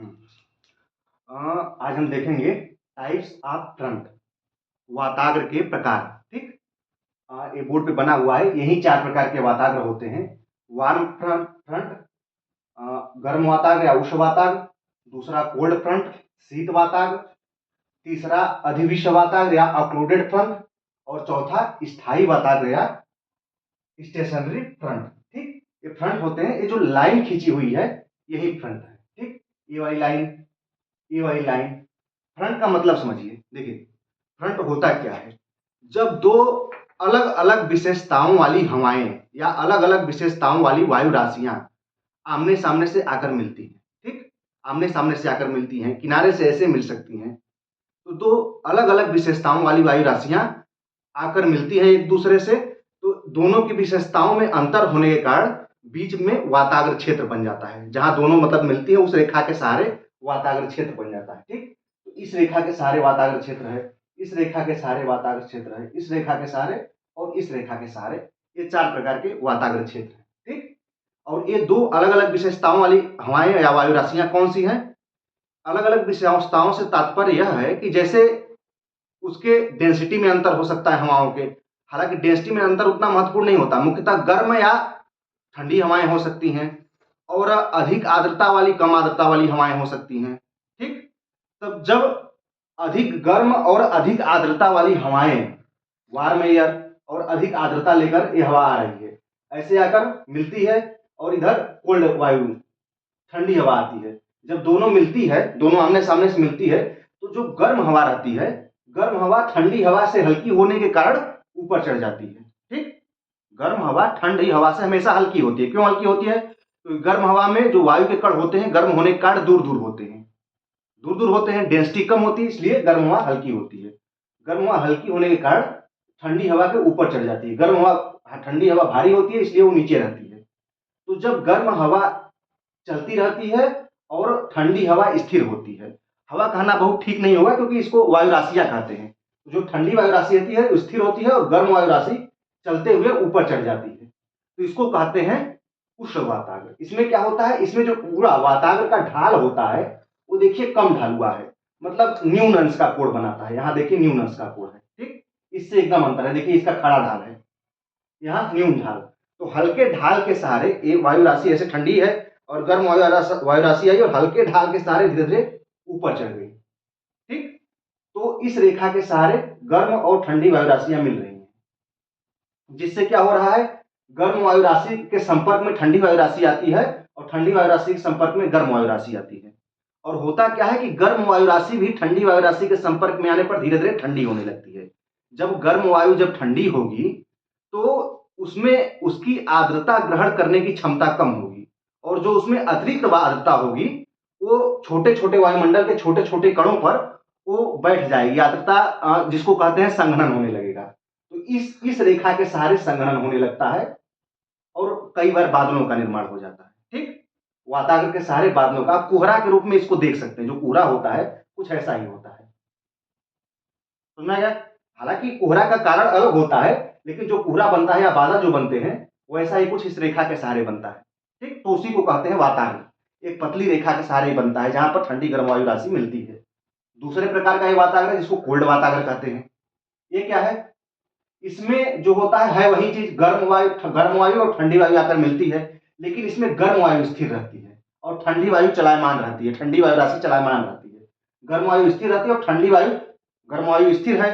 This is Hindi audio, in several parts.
हम्म, आज हम देखेंगे टाइप्स ऑफ फ्रंट, वाताग्र के प्रकार। ठीक। ये बोर्ड पे बना हुआ है, यही 4 प्रकार के वाताग्र होते हैं। वार्म फ्रंट फ्रंट, गर्म वाताग्र या उष्ण वाताग्र। दूसरा कोल्ड फ्रंट, शीत वाताग्र। तीसरा अधिविश्व वाताग्र या अक्लूडेड फ्रंट। और चौथा स्थायी वाताग्र या स्टेशनरी फ्रंट। ठीक। ये फ्रंट होते हैं, ये जो लाइन खींची हुई है यही फ्रंट है। ठीक। ये वाली लाइन, ये वाली लाइन। फ्रंट का मतलब समझिए। देखिए, फ्रंट होता क्या है, जब दो अलग अलग विशेषताओं वाली हवाएं या अलग अलग विशेषताओं वाली वायु राशियां आमने सामने से आकर मिलती हैं। ठीक। आमने सामने से आकर मिलती हैं, किनारे से ऐसे मिल सकती हैं। तो दो अलग अलग विशेषताओं वाली वायु राशियां आकर मिलती है एक दूसरे से, तो दोनों की विशेषताओं में अंतर होने के कारण बीच में वाताग्र क्षेत्र बन जाता है। जहां दोनों मतलब मिलती है उस रेखा के सहारे वाताग्र क्षेत्र बन जाता है। ठीक। तो इस रेखा के सहारे वाताग्र क्षेत्र है, इस रेखा के सहारे वाताग्र क्षेत्र है, इस रेखा के सहारे और इस रेखा के सहारे। ये 4 प्रकार के वाताग्र क्षेत्र है। ठीक। और ये दो अलग अलग विशेषताओं वाली हवाएं या वायु राशियां कौन सी हैं? अलग अलग विशेषताओं से तात्पर्य यह है कि जैसे उसके डेंसिटी में अंतर हो सकता है हवाओं के। हालांकि डेंसिटी में अंतर उतना महत्वपूर्ण नहीं होता, मुख्यतः गर्म या ठंडी हवाएं हो सकती हैं और अधिक आर्द्रता वाली कम आर्द्रता वाली हवाएं हो सकती हैं। ठीक। तब जब अधिक गर्म और अधिक आर्द्रता वाली हवाएं, वार्म एयर, और अधिक आर्द्रता लेकर ये हवा आ रही है, ऐसे आकर मिलती है, और इधर कोल्ड वायु ठंडी हवा आती है। जब दोनों मिलती है, दोनों आमने सामने से मिलती है, तो जो गर्म हवा रहती है, गर्म हवा ठंडी हवा से हल्की होने के कारण ऊपर चढ़ जाती है। ठीक। गर्म हवा ठंडी हवा से हमेशा हल्की होती है। क्यों हल्की होती है? तो गर्म हवा में जो वायु के कण होते हैं गर्म होने के कारण दूर दूर होते हैं, दूर दूर होते हैं, डेंसिटी कम होती है, इसलिए गर्म हवा हल्की होती है। गर्म हवा हल्की होने के कारण ठंडी हवा के ऊपर चढ़ जाती है। गर्म हवा, ठंडी हवा भारी होती है, इसलिए वो नीचे रहती है। तो जब गर्म हवा चलती रहती है और ठंडी हवा स्थिर होती है, हवा कहना बहुत ठीक नहीं होगा क्योंकि इसको वायु राशियां कहते हैं। जो ठंडी वायु राशि होती है स्थिर होती है और गर्म वायु राशि चलते हुए ऊपर चढ़ जाती है, तो इसको कहते हैं उष्ण वाताग्र। इसमें क्या होता है, इसमें जो पूरा वाताग्र का ढाल होता है वो देखिए कम ढाल हुआ है, मतलब न्यून अंश का कोण बनाता है। यहाँ देखिए न्यून अंश का कोण है। ठीक। इससे एकदम अंतर है। देखिए इसका खड़ा ढाल है, यहाँ न्यून ढाल। तो हल्के ढाल के सहारे एक वायु राशि ऐसे ठंडी है और गर्म वायु राशि आई और हल्के ढाल के सहारे धीरे धीरे ऊपर चढ़ गई। ठीक। तो इस रेखा के सहारे गर्म और ठंडी वायु राशियां मिल रही हैं, जिससे क्या हो रहा है, गर्म वायु राशि के संपर्क में ठंडी वायु राशि आती है और ठंडी वायु राशि के संपर्क में गर्म वायु राशि आती है। और होता क्या है कि गर्म वायु राशि भी ठंडी वायु राशि के संपर्क में आने पर धीरे धीरे ठंडी होने लगती है। जब गर्म वायु जब ठंडी होगी तो उसमें उसकी आर्द्रता ग्रहण करने की क्षमता कम होगी, और जो उसमें अतिरिक्त आर्द्रता होगी वो छोटे छोटे वायुमंडल के छोटे छोटे कणों पर वो बैठ जाएगी। आर्द्रता जिसको कहते हैं संघनन होने लगेगा। तो इस रेखा के सहारे संघनन होने लगता है और कई बार बादलों का निर्माण हो जाता है। ठीक। वातावरण के सहारे बादलों का, आप कोहरा के रूप में इसको देख सकते हैं। जो कोहरा होता है कुछ ऐसा ही होता है। समझा गया? हालांकि कोहरा का कारण अलग होता है, लेकिन जो कोहरा बनता है या बादल जो बनते हैं वो ऐसा ही कुछ इस रेखा के सहारे बनता है। ठीक। तो उसी को कहते हैं वातावरण। एक पतली रेखा के सहारे बनता है जहां पर ठंडी गर्म वायु राशि मिलती है। दूसरे प्रकार का ये वातावरण जिसको कोल्ड वातावरण कहते हैं। ये क्या है, इसमें जो होता है वही चीज, गर्म वायु और ठंडी वायु आकर मिलती है, लेकिन इसमें गर्म वायु स्थिर रहती है और ठंडी वायु चलायमान रहती है। ठंडी वायु राशि चलायमान रहती है, गर्म वायु स्थिर रहती है और ठंडी वायु, गर्म वायु स्थिर है,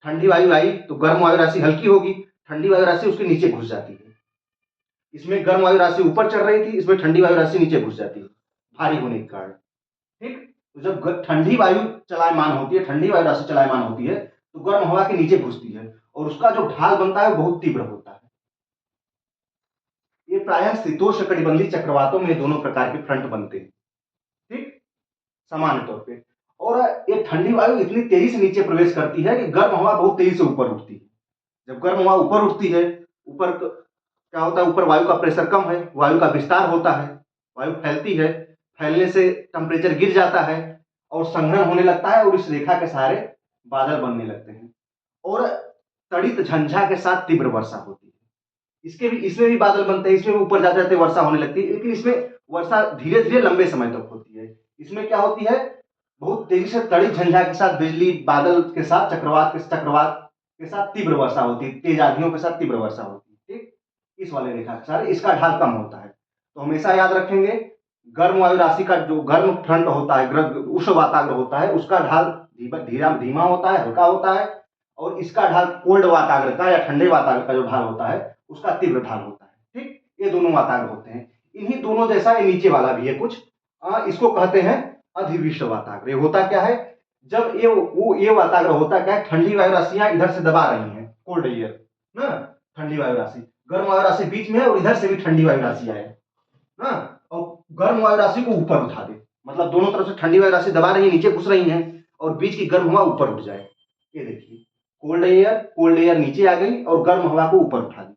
ठंडी वायु आई तो गर्म वायु राशि हल्की होगी, ठंडी वायु राशि उसके नीचे घुस जाती है। इसमें गर्म वायु राशि ऊपर चढ़ रही थी, इसमें ठंडी वायु राशि नीचे घुस जाती है भारी होने के कारण। ठीक। तो जब ठंडी वायु चलायमान होती है, ठंडी वायु राशि चलायमान होती है, तो गर्म हवा के नीचे घुसती है और उसका जो ढाल बनता है वो बहुत तीव्र होता है। ये प्रायः शीतोष्णकटिबंधीय चक्रवातों में दोनों प्रकार के फ्रंट बनते हैं। ठीक। सामान्य तौर पे। और ये ठंडी वायु इतनी तेजी से नीचे प्रवेश करती है कि गर्म हवा बहुत तेजी से ऊपर उठती है। जब गर्म हवा ऊपर उठती है, ऊपर क्या होता है, ऊपर वायु का प्रेशर कम है, वायु का विस्तार होता है, वायु फैलती है, फैलने से टेम्परेचर गिर जाता है और संघनन होने लगता है और इस रेखा के सहारे बादल बनने लगते हैं और तड़ित झंझा के साथ तीव्र वर्षा होती है। इसमें भी बादल बनते हैं, इसमें भी ऊपर जाते जाते वर्षा होने लगती है, लेकिन इसमें वर्षा धीरे धीरे लंबे समय तक होती है। इसमें क्या होती है, बहुत तेजी से तड़ी झंझा के साथ, बिजली बादल के साथ, चक्रवात के साथ तीव्र वर्षा होती है, तेज आंधियों के साथ तीव्र वर्षा होती है। ठीक, इस वाले रेखा के साथ इसका ढाल कम होता है। तो हमेशा याद रखेंगे, गर्म वायु राशि का जो गर्म फ्रंट होता है, उष्ण वाताग्र होता है, उसका ढाल धीमा होता है, हल्का होता है, और इसका ढाल कोल्ड वाताग्र का या ठंडे वाताग्र का जो ढाल होता है उसका तीव्र ढाल होता है। ठीक, ये दोनों वाताग्र होते हैं। इन्हीं दोनों जैसा ये नीचे वाला भी है कुछ, इसको कहते हैं अधिविश्व वाताग्र। ये होता क्या है, जब ये वाताग्र होता क्या है, ठंडी वायु राशियां इधर से दबा रही हैं, कोल्ड एयर ना, ठंडी वायु राशि, गर्म वायु राशि बीच में है और इधर से भी ठंडी वायु राशि आए ना, और गर्म वायु राशि को ऊपर उठा दे, मतलब दोनों तरफ से ठंडी वायु राशि दबा रही है, नीचे घुस रही है, और बीच की गर्म हवा ऊपर उठ जाए। ये देखिए, कोल्ड एयर नीचे आ गई और गर्म हवा को ऊपर उठा दी,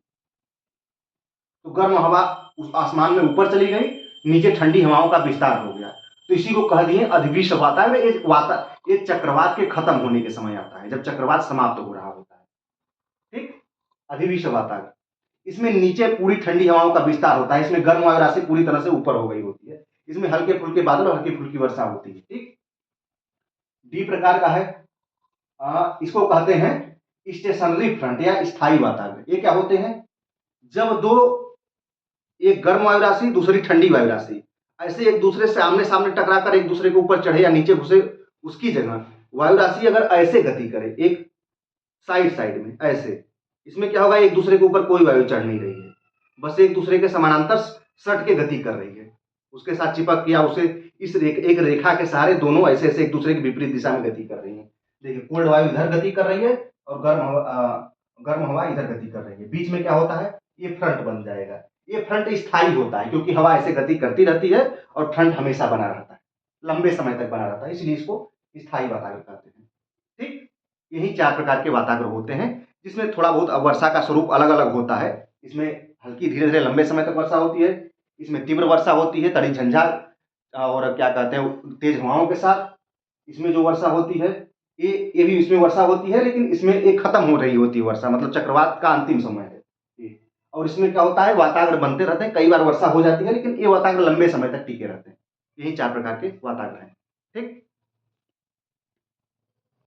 तो गर्म हवा उस आसमान में ऊपर चली गई, नीचे ठंडी हवाओं का विस्तार हो गया, तो इसी को कह दिए अधिविश्व वाताग्र। ये चक्रवात के खत्म होने के समय आता है, जब चक्रवात समाप्त हो रहा होता है। ठीक, अधिविश्व वाताग्र, इसमें नीचे पूरी ठंडी हवाओं का विस्तार होता है, इसमें गर्म वायु राशि पूरी तरह से ऊपर हो गई होती है, इसमें हल्के फुल्के बादल और हल्की फुल्की वर्षा होती है। ठीक, डी प्रकार का है, इसको कहते हैं स्टेशनरी फ्रंट या स्थायी वाताग्र। ये क्या होते हैं, जब दो, एक गर्म वायु राशि दूसरी ठंडी वायु राशि ऐसे एक दूसरे से आमने सामने टकराकर एक दूसरे के ऊपर चढ़े या नीचे घुसे, उसकी जगह वायु राशि अगर ऐसे गति करे, एक साइड में ऐसे, इसमें क्या होगा, एक दूसरे के ऊपर कोई वायु चढ़ नहीं रही है, बस एक दूसरे के समानांतर सट के गति कर रही है, उसके साथ चिपक या उसे एक रेखा के सहारे दोनों ऐसे ऐसे एक दूसरे की विपरीत दिशा में गति कर रही है। देखिए, कोल्ड वायु इधर गति कर रही है और गर्म हवा इधर गति कर रही है, बीच में क्या होता है, ये फ्रंट बन जाएगा। ये फ्रंट स्थायी होता है क्योंकि हवा ऐसे गति करती रहती है और फ्रंट हमेशा बना रहता है, लंबे समय तक बना रहता है, इसलिए इसको स्थायी वाताग्र कहते हैं। ठीक, यही 4 प्रकार के वाताग्र होते हैं, जिसमें थोड़ा बहुत वर्षा का स्वरूप अलग अलग होता है। इसमें हल्की धीरे धीरे लंबे समय तक वर्षा होती है, इसमें तीव्र वर्षा होती है तड़ी झंझा और क्या कहते हैं तेज हवाओं के साथ। इसमें जो वर्षा होती है, ये भी इसमें वर्षा होती है, लेकिन इसमें एक खत्म हो रही होती है वर्षा, मतलब चक्रवात का अंतिम समय है ये। और इसमें क्या होता है, वाताग्र बनते रहते हैं, कई बार वर्षा हो जाती है, लेकिन ये वाताग्र लंबे समय तक टिके रहते हैं। यही 4 प्रकार के वाताग्र हैं। ठीक।